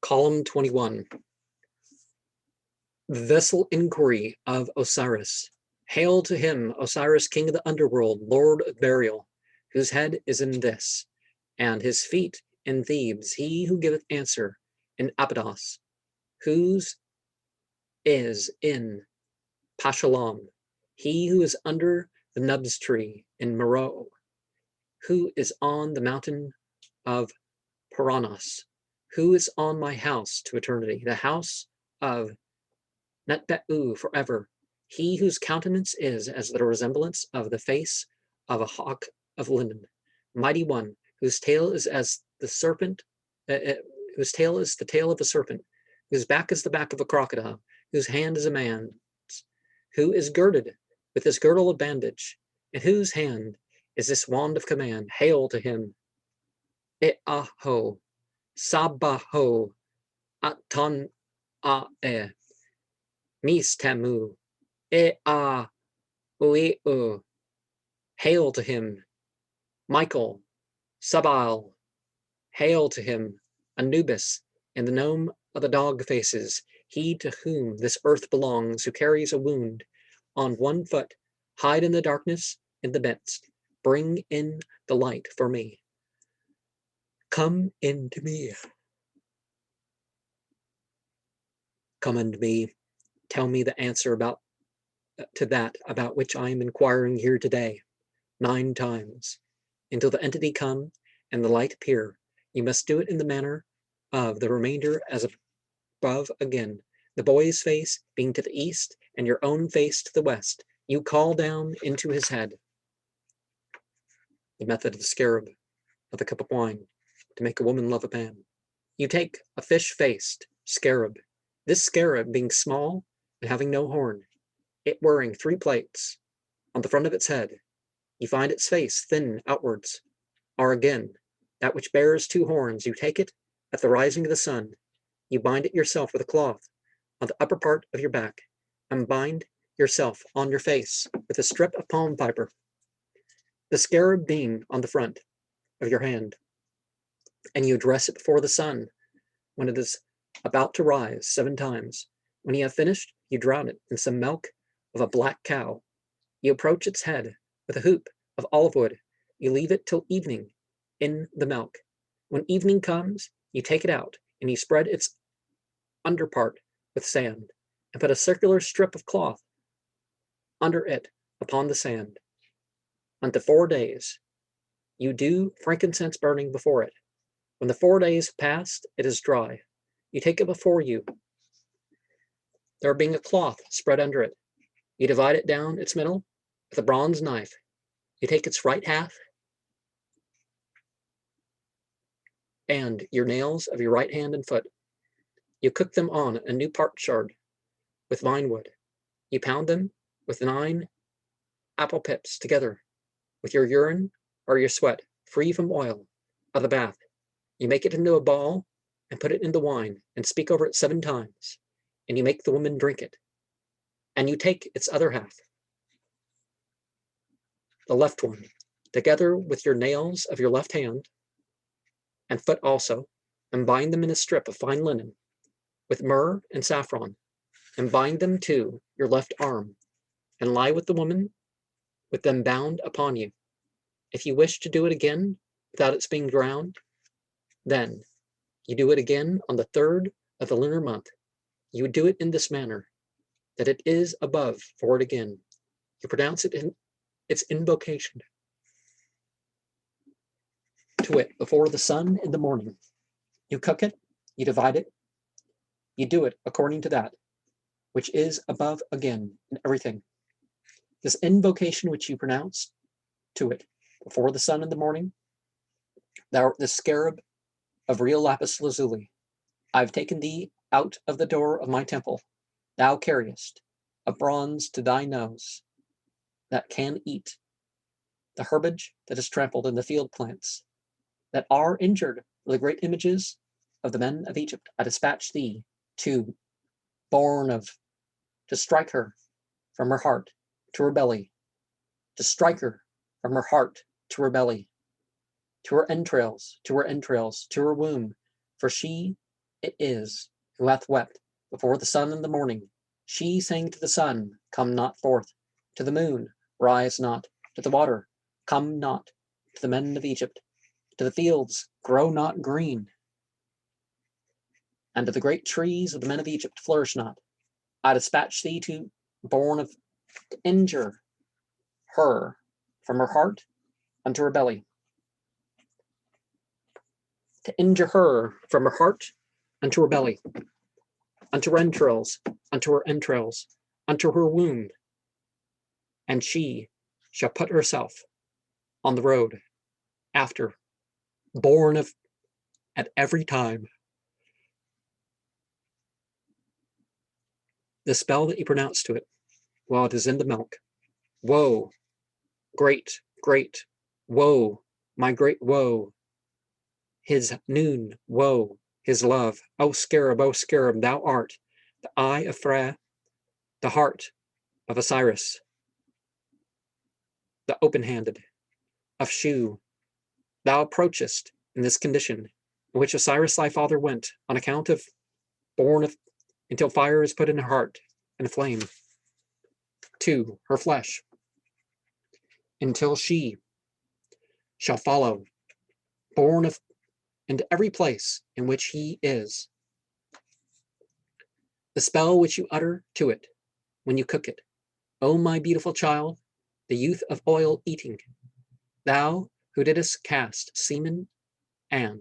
Column 21. Vessel inquiry of Osiris. Hail to him, Osiris, king of the underworld, lord of burial, whose head is in this, and his feet in Thebes, he who giveth answer in Abydos, whose is in Pashalam, he who is under the nubs tree in Meroe, who is on the mountain of Paranos, who is on my house to eternity, the house of Netbeu forever, he whose countenance is as the resemblance of the face of a hawk of linen, mighty one, whose tail is as the serpent, whose tail is the tail of a serpent, whose back is the back of a crocodile, whose hand is a man's, who is girded with this girdle of bandage, in whose hand is this wand of command. Hail to him. Eaho, Sabaho, Aton Ae, Mistamu, Ea Ueu. Hail to him. Michael, Sabal. Hail to him. Anubis, and the gnome of the dog faces, he to whom this earth belongs, who carries a wound on one foot, hide in the darkness in the midst, bring in the light for me. Come into me. Come unto me. Tell me the answer to that about which I am inquiring here today. 9 times. Until the entity come and the light appear, you must do it in the manner of the remainder as above again, the boy's face being to the east and your own face to the west. You call down into his head. The method of the scarab of the cup of wine to make a woman love a man. You take a fish-faced scarab, this scarab being small and having no horn, it wearing 3 plates on the front of its head. You find its face thin outwards, or again, that which bears 2 horns. You take it at the rising of the sun. You bind it yourself with a cloth on the upper part of your back, and bind yourself on your face with a strip of palm fiber, the scarab being on the front of your hand, and you address it before the sun when it is about to rise 7 times. When you have finished, you drown it in some milk of a black cow. You approach its head with a hoop of olive wood. You leave it till evening in the milk. When evening comes, you take it out, and you spread its under part with sand, and put a circular strip of cloth under it upon the sand. Unto 4 days, you do frankincense burning before it. When the 4 days have passed, it is dry. You take it before you, there being a cloth spread under it. You divide it down its middle with a bronze knife. You take its right half and your nails of your right hand and foot. You cook them on a new potsherd with vine wood. You pound them with 9 apple pips together with your urine or your sweat, free from oil, of the bath. You make it into a ball and put it in the wine and speak over it 7 times, and you make the woman drink it. And you take its other half, the left one, together with your nails of your left hand and foot also, and bind them in a strip of fine linen with myrrh and saffron, and bind them to your left arm, and lie with the woman with them bound upon you. If you wish to do it again without its being drowned, then you do it again on the 3rd of the lunar month. You would do it in this manner, that it is above for it again. You pronounce it in its invocation to it before the sun in the morning. You cook it, you divide it, you do it according to that, which is above again in everything. This invocation which you pronounce to it before the sun in the morning, thou art the scarab of real lapis lazuli. I have taken thee out of the door of my temple. Thou carriest a bronze to thy nose that can eat the herbage that is trampled in the field plants that are injured for the great images of the men of Egypt. I dispatch thee to strike her from her heart to her belly, to strike her from her heart to her belly, to her entrails, to her entrails, to her womb, for she it is who hath wept before the sun in the morning. She sang to the sun, come not forth, to the moon, rise not, to the water, come not, to the men of Egypt, to the fields, grow not green, and to the great trees of the men of Egypt, flourish not. I dispatch thee to injure her from her heart unto her belly, to injure her from her heart unto her belly, unto her entrails, unto her womb, and she shall put herself on the road after, born of at every time. The spell that you pronounce to it while it is in the milk. Woe, great, great, woe, my great woe. His noon, woe, his love. O scarab, thou art the eye of Phra, the heart of Osiris, the open-handed of Shu. Thou approachest in this condition in which Osiris thy father went, on account of born of, until fire is put in her heart and flame to her flesh, until she shall follow, born of into every place in which he is. The spell which you utter to it when you cook it, O my beautiful child, the youth of oil eating, thou who didst cast semen, and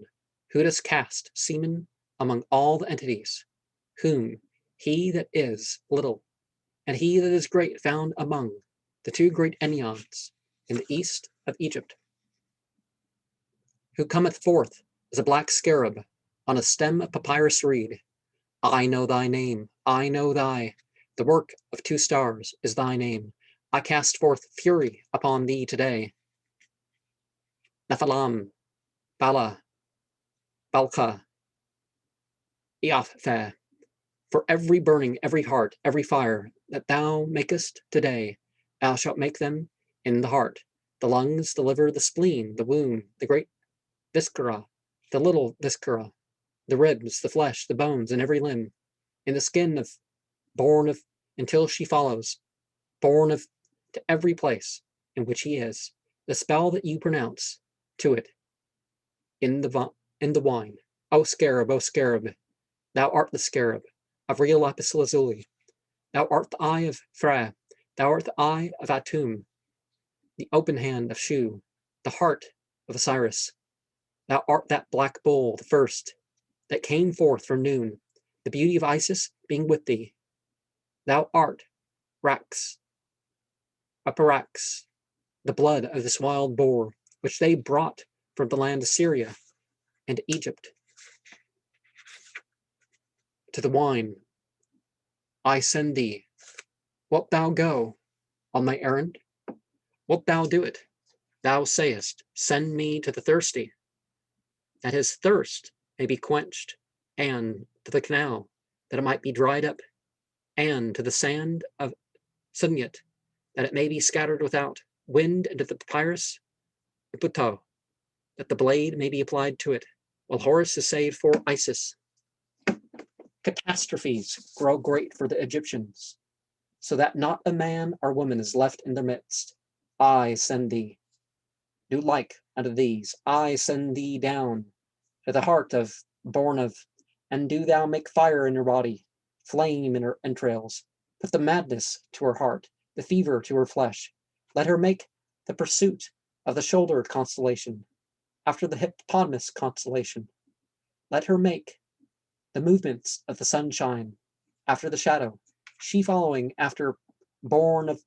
who didst cast semen among all the entities, whom he that is little and he that is great found among the two great Enneads in the east of Egypt, who cometh forth as a black scarab on a stem of papyrus reed. I know thy name, I know thy, the work of 2 stars is thy name. I cast forth fury upon thee today. Nephilim, Bala, Balka, Iaphthah, for every burning, every heart, every fire that thou makest today, thou shalt make them in the heart, the lungs, the liver, the spleen, the womb, the great viscera, the little viscera, the ribs, the flesh, the bones, and every limb, in the skin of born of until she follows, born of to every place in which he is, the spell that you pronounce to it in the wine. O scarab, thou art the scarab of real lapis lazuli. Thou art the eye of Phra, thou art the eye of Atum, the open hand of Shu, the heart of Osiris. Thou art that black bull, the first, that came forth from noon, the beauty of Isis being with thee. Thou art Rax, Aparax, the blood of this wild boar, which they brought from the land of Syria and Egypt. To the wine I send thee. Wilt thou go on thy errand? Wilt thou do it? Thou sayest, send me to the thirsty, that his thirst may be quenched, and to the canal, that it might be dried up, and to the sand of Sunyat, that it may be scattered without wind, and to the papyrus, Iputo, that the blade may be applied to it, while Horus is saved for Isis. Catastrophes grow great for the Egyptians, so that not a man or woman is left in their midst. I send thee. Do like unto these. I send thee down to the heart of born of, and do thou make fire in her body, flame in her entrails. Put the madness to her heart, the fever to her flesh. Let her make the pursuit of the shoulder constellation, after the hippopotamus constellation. Let her make the movements of the sunshine, after the shadow, she following after born of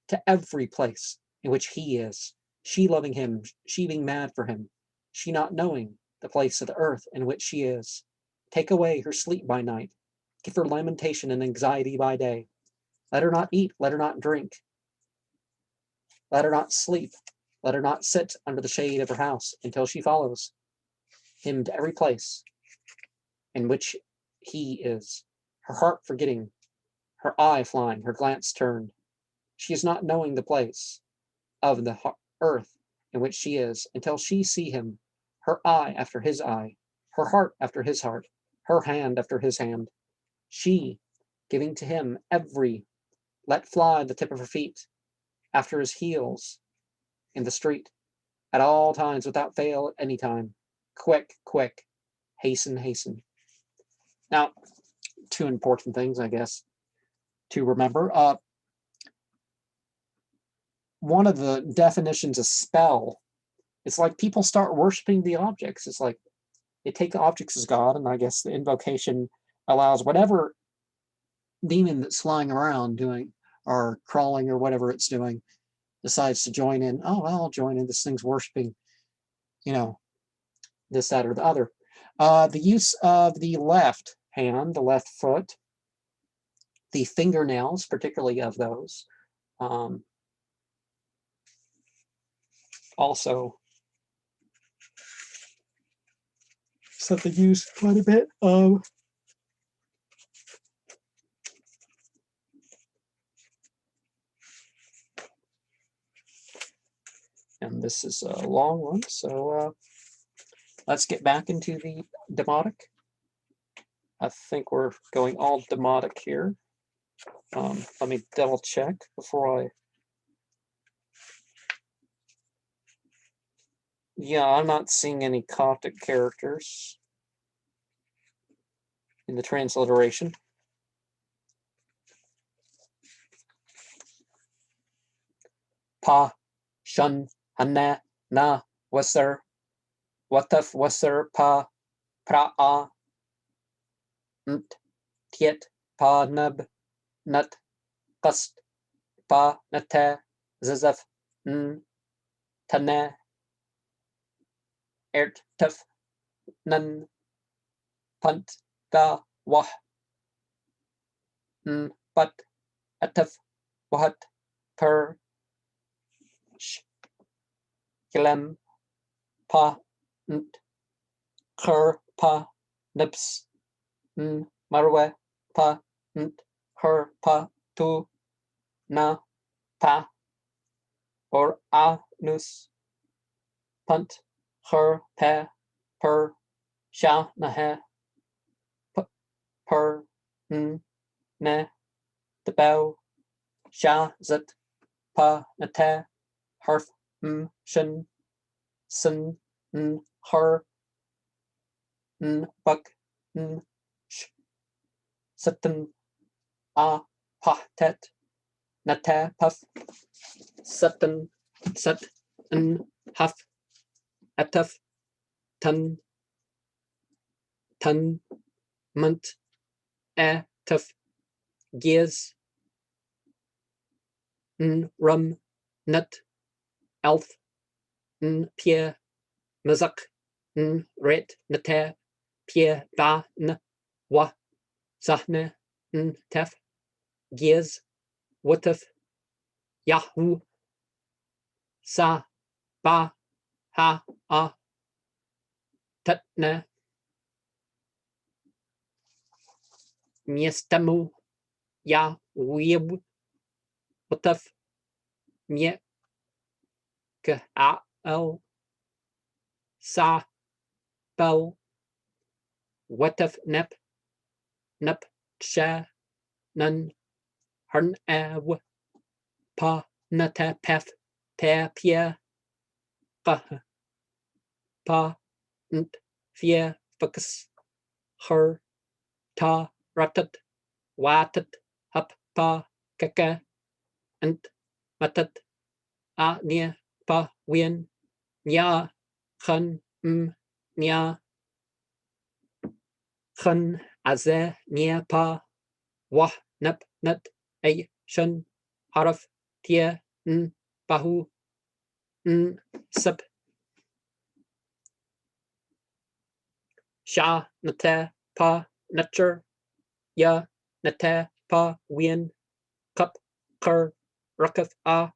to every place in which he is, she loving him, she being mad for him, she not knowing the place of the earth in which she is. Take away her sleep by night, give her lamentation and anxiety by day. Let her not eat, let her not drink, let her not sleep, let her not sit under the shade of her house until she follows him to every place in which he is, her heart forgetting, her eye flying, her glance turned. She is not knowing the place of the earth in which she is, until she see him, her eye after his eye, her heart after his heart, her hand after his hand. She, giving to him every, let fly the tip of her feet, after his heels, in the street, at all times, without fail, at any time. Quick, quick, hasten, hasten. Now, two important things, I guess, to remember. One of the definitions of spell, it's like people start worshiping the objects. It's like they take the objects as God, and I guess the invocation allows whatever demon that's flying around doing or crawling or whatever it's doing decides to join in. Oh, well, I'll join in. This thing's worshiping, this, that, or the other. The use of the left hand, the left foot, the fingernails, particularly of those. Also, so they use quite a bit of and this is a long one, so let's get back into the demotic. I think we're going all demotic here. Let me double check before I... Yeah, I'm not seeing any Coptic characters in the transliteration. Pa, shun, hanna, na, wasser, wataf, wasser, pa, pra'a, nt, tiet, pa, nub, nut, qast, pa, nata, zazaf, n, tana, ert, tuf, nun, punt, ga, wah, n, but, ataf, wahat, per, sh, kilem, pa, nt, khur, pa, nibs, n, marwe, pa, nt, her, pa, tu, na, pa, or a, nus, punt, her, pa, per, sha, nahe, per, n, ne, the bow, sha, zit, pa, nata, harf, m, shin, sin, n, her, n, buck, n, sh, sitten, a, pa, tet, nata, puff, sitten, set, n, huff, ataf, tun, tun, munt, a, tuff, gears, n, rum, nut, elf, n, pier, mazak, n, ret, nata, pier, ba, n, wa, zahne, n, tef, gears, wutaf, yahoo, sa, ba, ha, a, tatna, miestamu, ya, weeb, wutaf, mie, ka, a, el, sa, bel, wetaf, nep, nup, sha, nun, harn, aw, pa, nata, pef, ta, pia, pa, pa, nt, fia, fucus, her, ta, ratat, watat, hup, pa, kaka, nt, matat, a, nia, pa, wien, nya, khun, nya, khun, aze, nia, pa, wah, nup, nut, ay, shun, haraf, tia, n, bahu, n, sip, sha, nata, pa, nutcher, ya, nata, pa, wien, cup, cur, rukaf, a,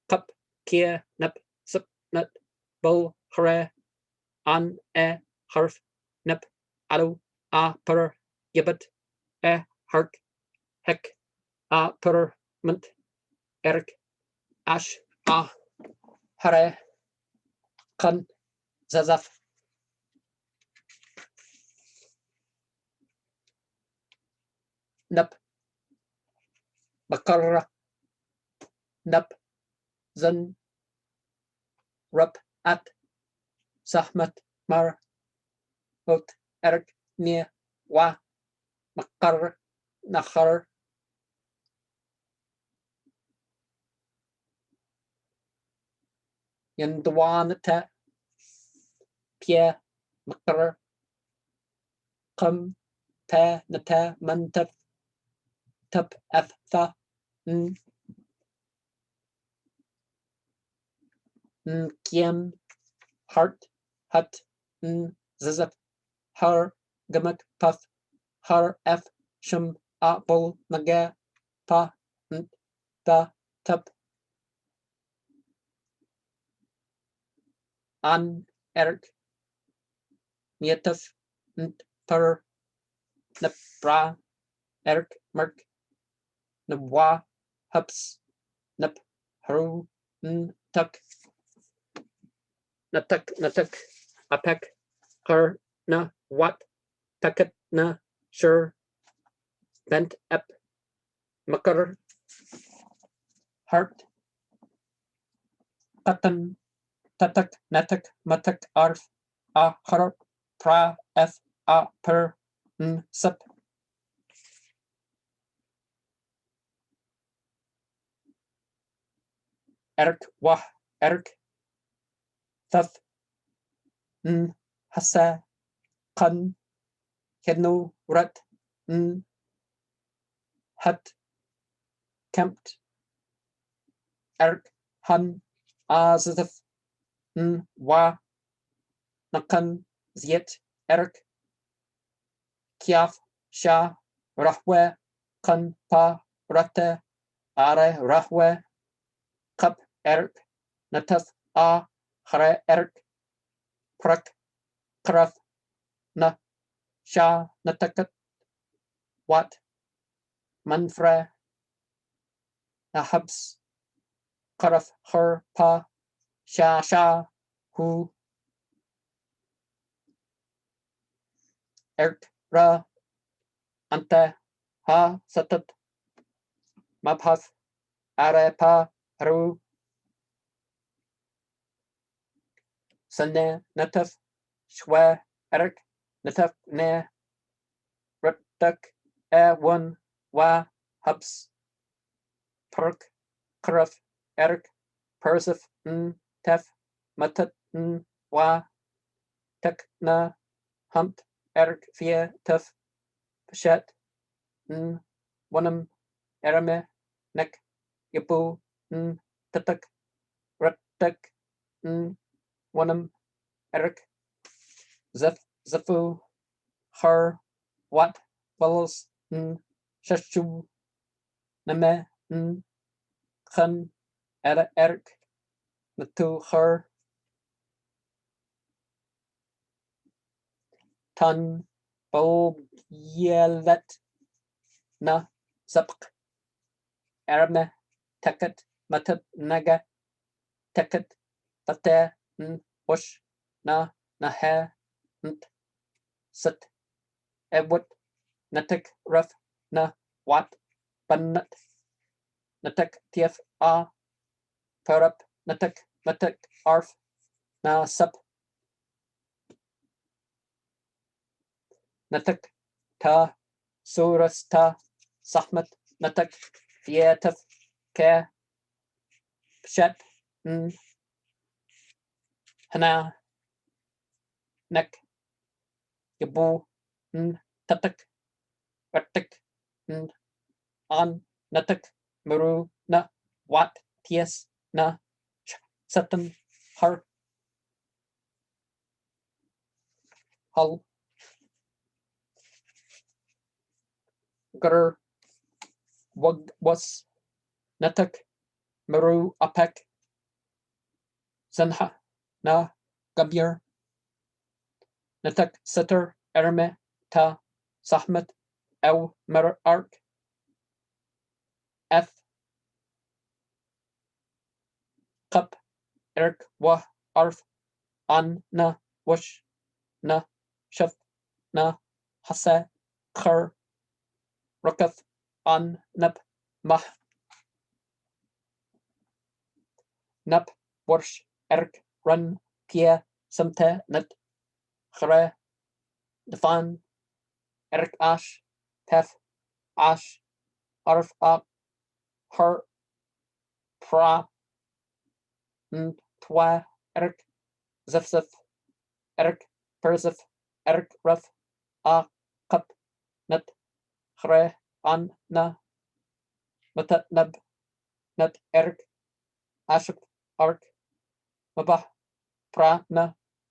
cup, kia, nup, sip, nut, bull, hara, an, a, harf, nup, adu, a, per, gibbet, a, hark, hek, a, per, mint, erik, ash, a, hare, kun, zazaf. نب بقرة نب زن رب أت سحمت مر هوت أرك نية و مقر نخر يندوان تا بيا مقر قم تا نتا منتف تب أف ثا كيم هارت هت ززف هر جمك بف هر اف شم أبل نجا با تا تب an erg nietaf per nepra erg merk nebwa hups nep haru tuk natuk apek her na wat taket na sure vent ep makar heart katan tatak natak matak arf a harap pra f a per sup erk wah erk thaf hasa kan hedno rat hat kempt erk han azaf wa nakan ziet erk kiaf sha rahwe kan pa rata are rahwe kap erk nataf a hare erk prak kraf na sha natakat wat manfra nahabs karaf her pa sha hu erk ra anta ha satat mabhaf are pa ru sane nataf shwa erk nataf ne ratak one wa hubs perk kraf erk persif tef matat wa tak na humt erk fia tef shat wanam erame nek yapu tatak ratak wanam erk zef zafu her wat bubbles shashu name khan era erk natu her tan bulb yelet na zapk erame takat matat naga takat tate wash na naha sat ewut natak raf na wat banat natak tief a perap natak matak arf na sap natak ta suras ta sahmat natak fietaf ke shat hana nek yabu tatak ratak an natak muru na wat ties na satan har hal gur wag was natak muru apek zanha na gabir natak satar erme ta sahmat ew mer ark f kap erk wa arf an na wash na shaf na hasa khar Rukath on nub mah nub worsh erk run pia samte nut chre defan erk ash tef ash arf up her pra twa erk zifzif erk persif erk ruf a cup nut chre on na mata nub nut erk ashuk ark mabah pra na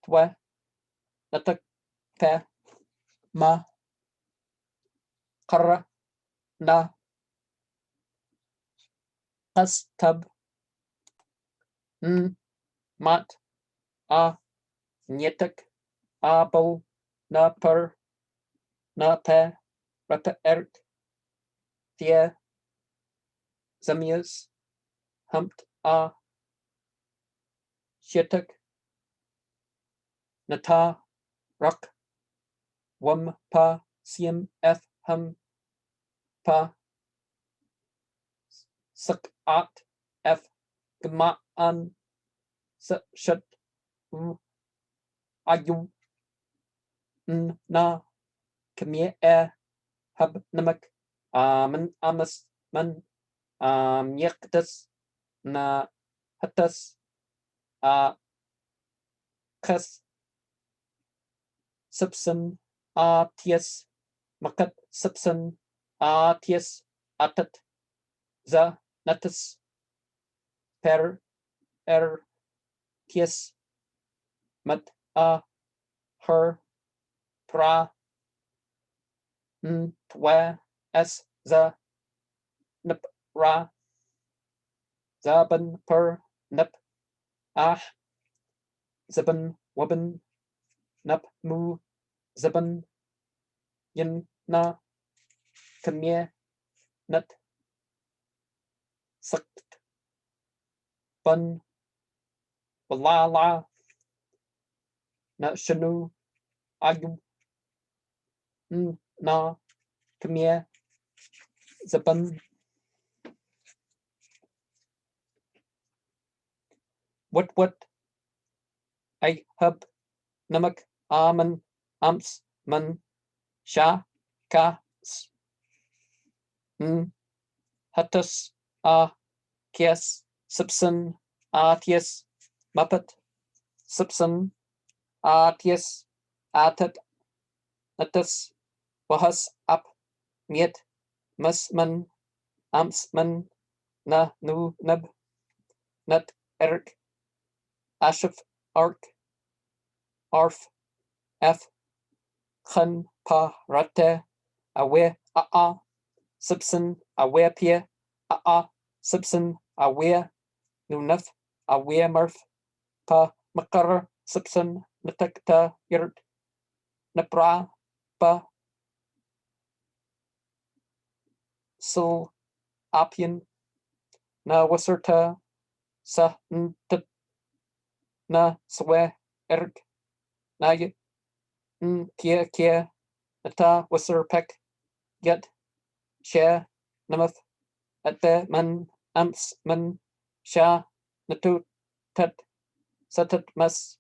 twa natak te ma qarra na qastab mat a nyetak abel na per na te rapa erk thea zamias humped a shetak nata rock wum pa siem f hum pa sak at f gma an shat ayu na kmie hab namak man amas man yaktas na hatas kas subsan tias makat subsan tias atat za natas per tias mat her pra twa as za nip ra zaban per nip zaban waban nap mu zaban yin na kamye nat sakt bun walala na shanu ayu na kamye zaban what I hub namak aman ams man sha ka hatas kias subsan tias mapat subsan tias atat atas wahas up miet masman amsman na nu nab nat erk ashaf ark arf f khan pa rate awe subsan awe pia subsan awe nunaf awe marf pa makar subsan natakta yurt napra pa sul apian na wasarta sa na swe erg na kia nata wasar pek yet share namath at the man amps man sha natu tat satat mas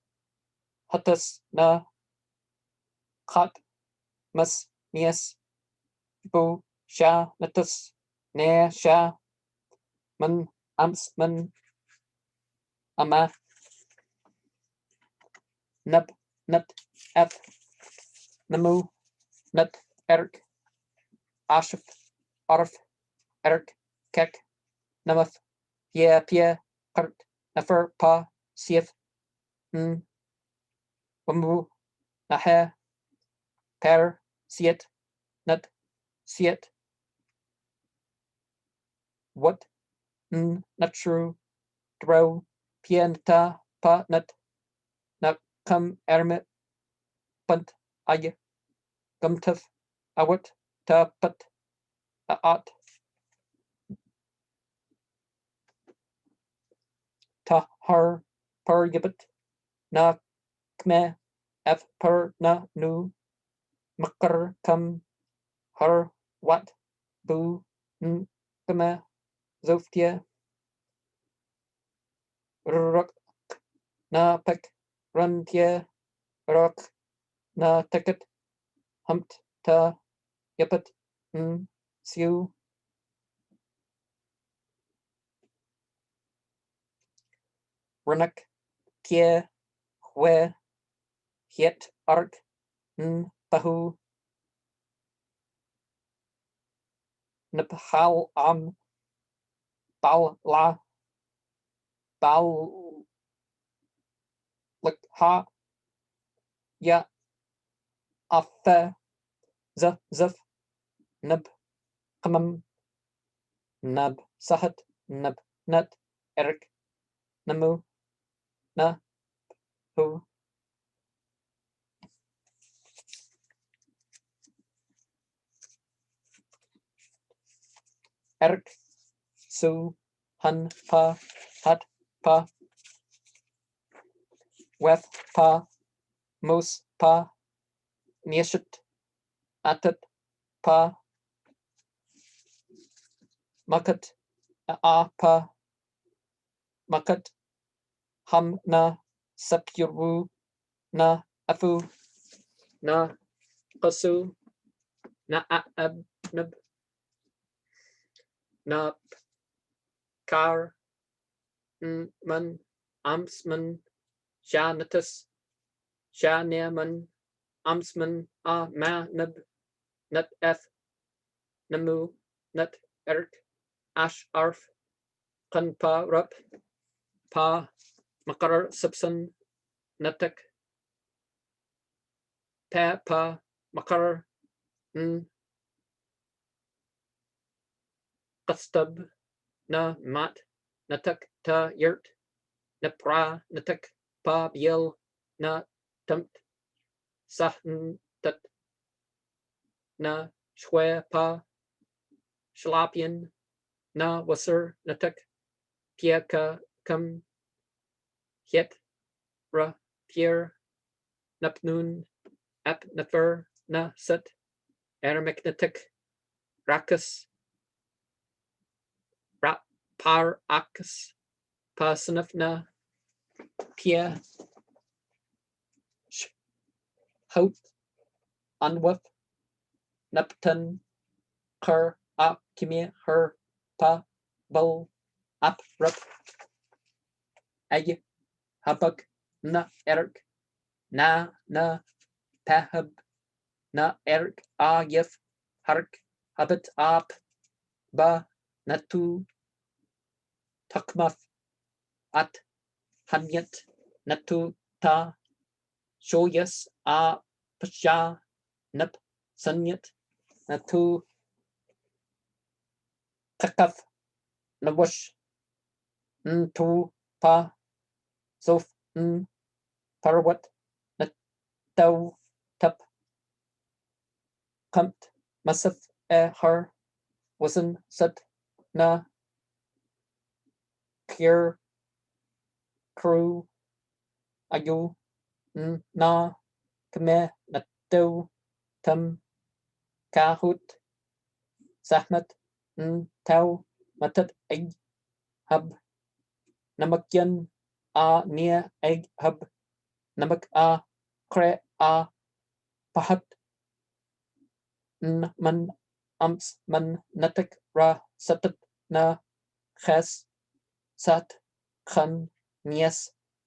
hatas na khat mas nias bu sha natas ne sha man amps man ama nab nat f namu nat erk ashif arf erk kek namath pia kart nafer pa sief wamu nahe per siet nat siet what not true dro pianta pa nat na kam ermit bunt ay gumtuf awat ta pat at ta har per yibit na kme f per na nu makar kam har wat bu kama zoftia rock na pek runtia rock na ticket humped ta yapet siu runak kia hwe hiet ark pahu Nepal am bal la bal ha ya afa zaf nab kamam nab sahat nab nat erik namu na hu erik su han pa hat pa weth pa mus pa nieshit atat pa makat a pa makat ham na sapyuru na afu na qasu na ab nab na kar man amsman janatus janeman amsman a ma nab nut f namu nut erik ash arf kan pa rup pa makar subsan natak pa makar qastab na mat natak ta yurt napra natak pa biel na tamt sahn tat na shwe pa shlapian na wasser natak pieka kam yet ra pier napnun ap nafer na set ermek natak rakas rap par akas pasanaf na pia hout anwaf naptan her ap kimia her pa bul ap rup ay habak na erik na pahab na erik a yef hark habit ap ba natu takmaf at hanyat natu ta shoyas a pasha nap sanyat natu takaf nawash tu pa sof parwat natau tap kamt masaf har wasn't sat na pure crew ayu na kame natu tam kahut sahmat tau matat egg hub namakyan a near egg hub namak a kre a pahat man ams man natak ra satat na khas sat khan nias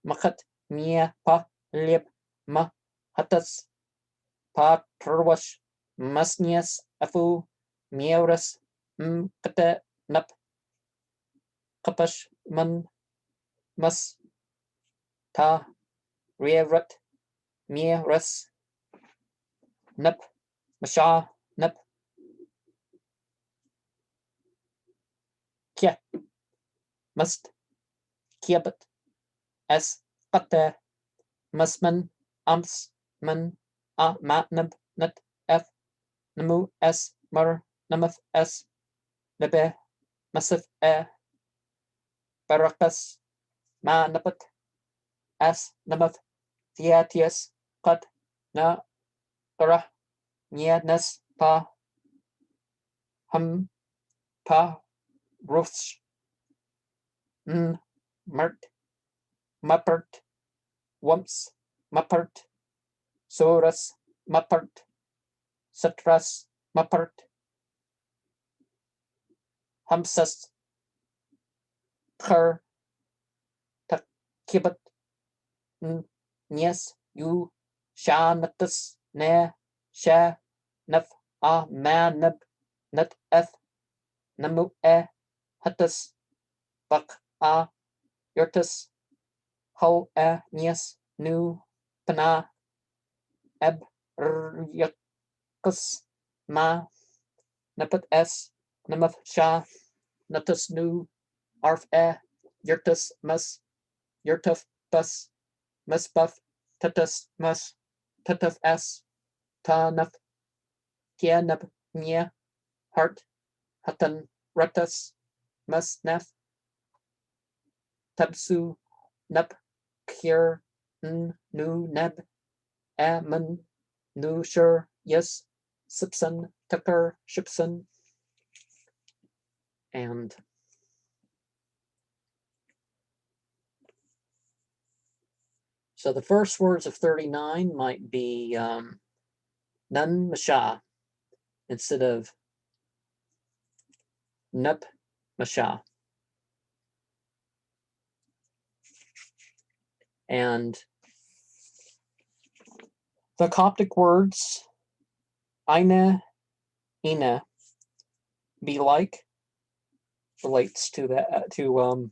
makat nia pa lep ma hatas pa turwash masnias afu miauras kata nap kapash man mas ta rearat miauras nap masha nap kya must kiabat as kata masman ams man a matnab nat f namu s mar namaf s nabe masif barakas ma napat as namaf theatius qad na qara nia nas pa hum, pa, roofs, mert, muppert, wumps, muppert, saurus, muppert, citrus, muppert, humsus, cur, takibet, nies, you, sha, natus, ne, sha, nef, a, ma, neb, nut, eth, namu, hatus, bak, a, yurtus, ho, nies, nu, pana, eb, yakus, ma, naput, namuth, sha, natus, nu, arf, yurtus, mus, yurtuf, bus, musbuff, tutus, mus, tutuf, ta, nuf, tia, nub, nia, heart, hutton, rutus, mus, nef, tubsu, nup, kir, nu, neb, mun, nu, sure, yes, sipson, tucker, shipson, and so the first words of 39 might be nun masha instead of nup masha. And the Coptic words aina, ina, be like, relates to that to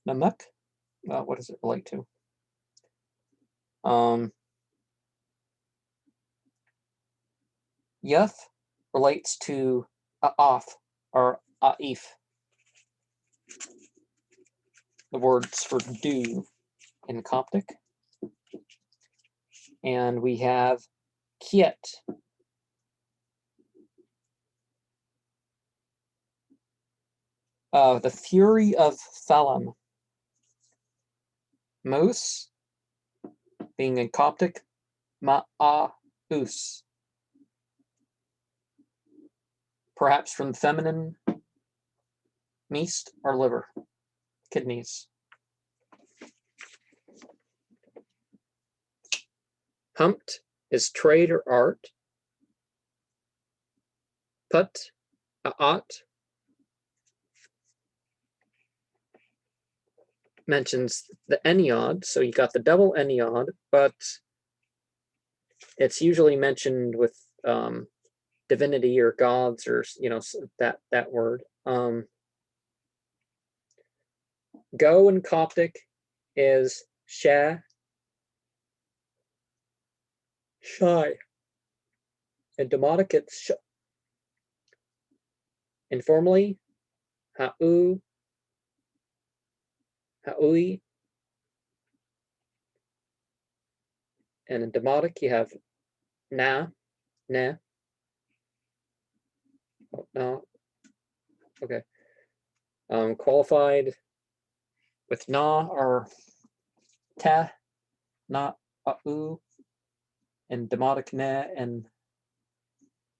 namak. What does it relate to? Yuth relates to af or aif, the words for do in Coptic. And we have kiet, the fury of Thalam. Mos, being in Coptic, ma'us, perhaps from the feminine meast or liver, kidneys. Humped is trade or art. Put, a'at, mentions the enniod, so you got the double enniod, but it's usually mentioned with divinity or gods or that word. Go in Coptic is sha, shy. In Demotic it's sh. Informally, ha'u, ha'ui. And in Demotic you have na, ne. Oh, no. Okay. Qualified with na or ta, na, a'u, and Demotic ne and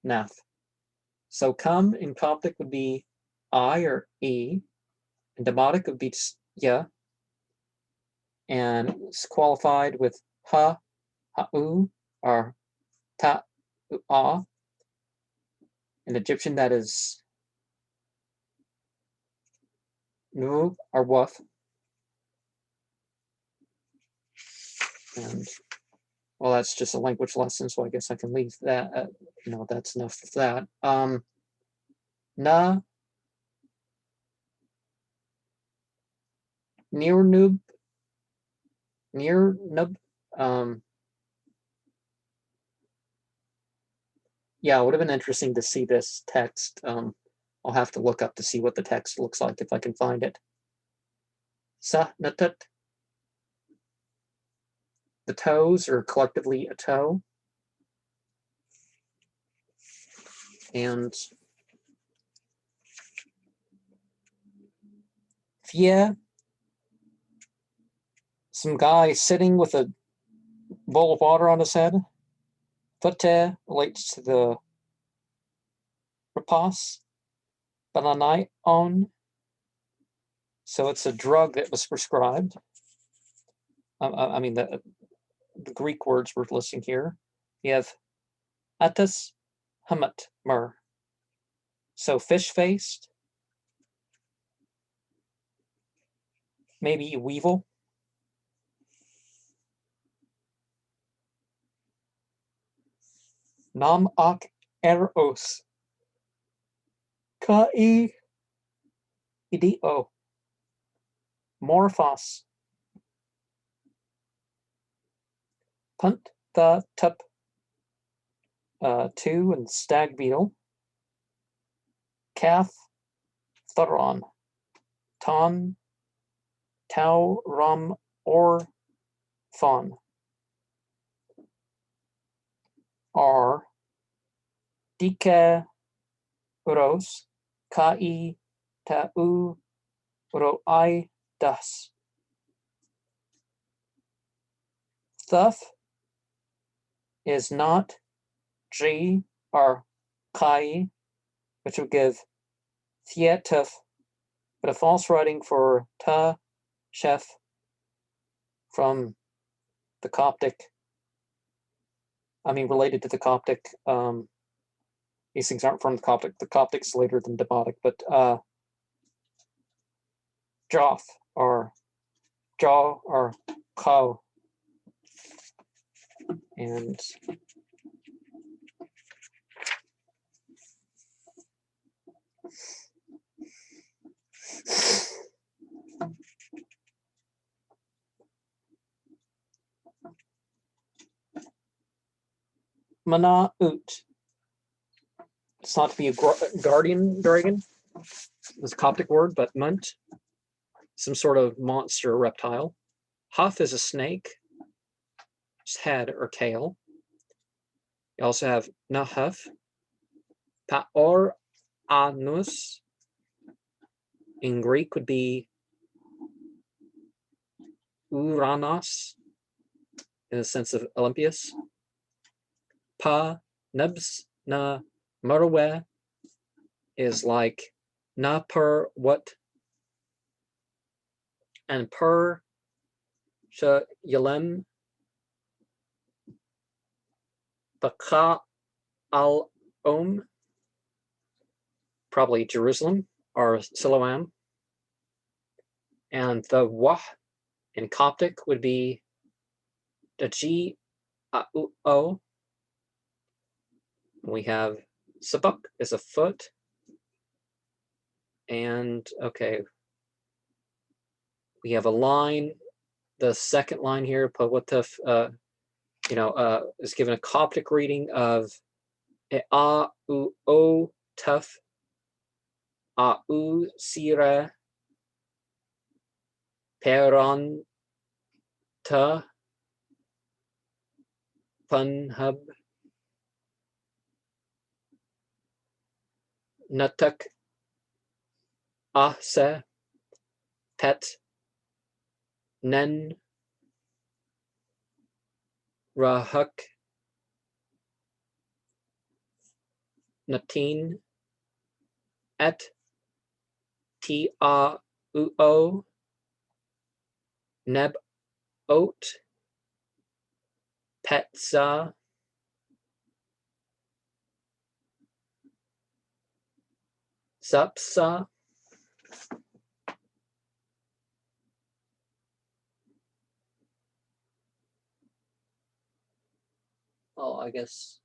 nath. So come in Coptic would be I or e, and Demotic would be ya, and it's qualified with ha, ha'u, or ta, a. In Egyptian that is nu or wuf. And well, that's just a language lesson, so I guess I can leave that. That's enough of that. Na, near nub, yeah, it would have been interesting to see this text. I'll have to look up to see what the text looks like if I can find it. Sa, natut. The toes are collectively a toe. And Fie, some guy sitting with a bowl of water on his head. Fute relates to the rapos. Bananion. So it's a drug that was prescribed. I mean, the Greek words we're listing here. You have atas hamat mer. So fish-faced. Maybe weevil. Nam ak eros. Kai idio. Morphos. Punt the tup 2 and stag beetle. Calf thuron. Ton tau rom or fawn. R dike ros kai tau roi das. Thuff is not G or kai, which would give theatuf, but a false writing for ta chef from the Coptic. I mean, related to the Coptic. These things aren't from the Coptic. The Coptic's later than Demotic, but Joff or jaw or cow. And Mana Ut. It's not to be a guardian dragon. It's a Coptic word, but Munt, some sort of monster reptile. Huff is a snake, its head or tail. You also have Nahuf, Paor Anus. In Greek would be Uranos, in the sense of Olympius. Pa Nubs Na Marwe is like na per what, and per sha yalem Baka al Om, probably Jerusalem or Siloam. And the Wah in Coptic would be the G O. We have Sabuk is a foot. And okay, we have a line. The second line here, Pawatuf, is given a Coptic reading of A U O Tuf A U Sira Peron Ta Punhub Natak Ahse Pet Nen Rahuk Natin Et T A U O Neb Oat Petza Zapsa I guess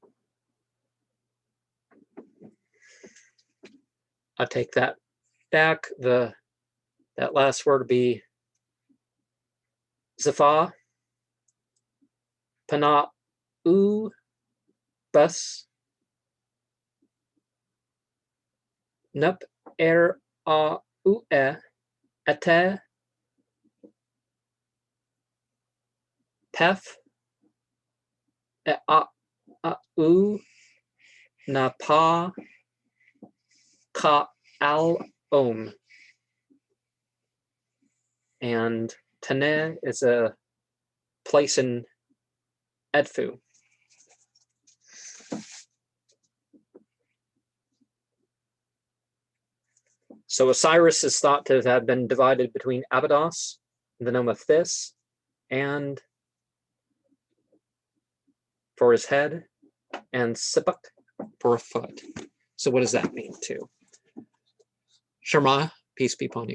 I take that back. That last word would be Zafa, Pana U Bus, Nup Er A U E Ate Pef E A U Na Pa Ka Al Om. And Tane is a place in Edfu. So Osiris is thought to have been divided between Abydos, the nome of Thys, and for his head, and Sipuk for a foot. So what does that mean too? Sharma, peace be upon you.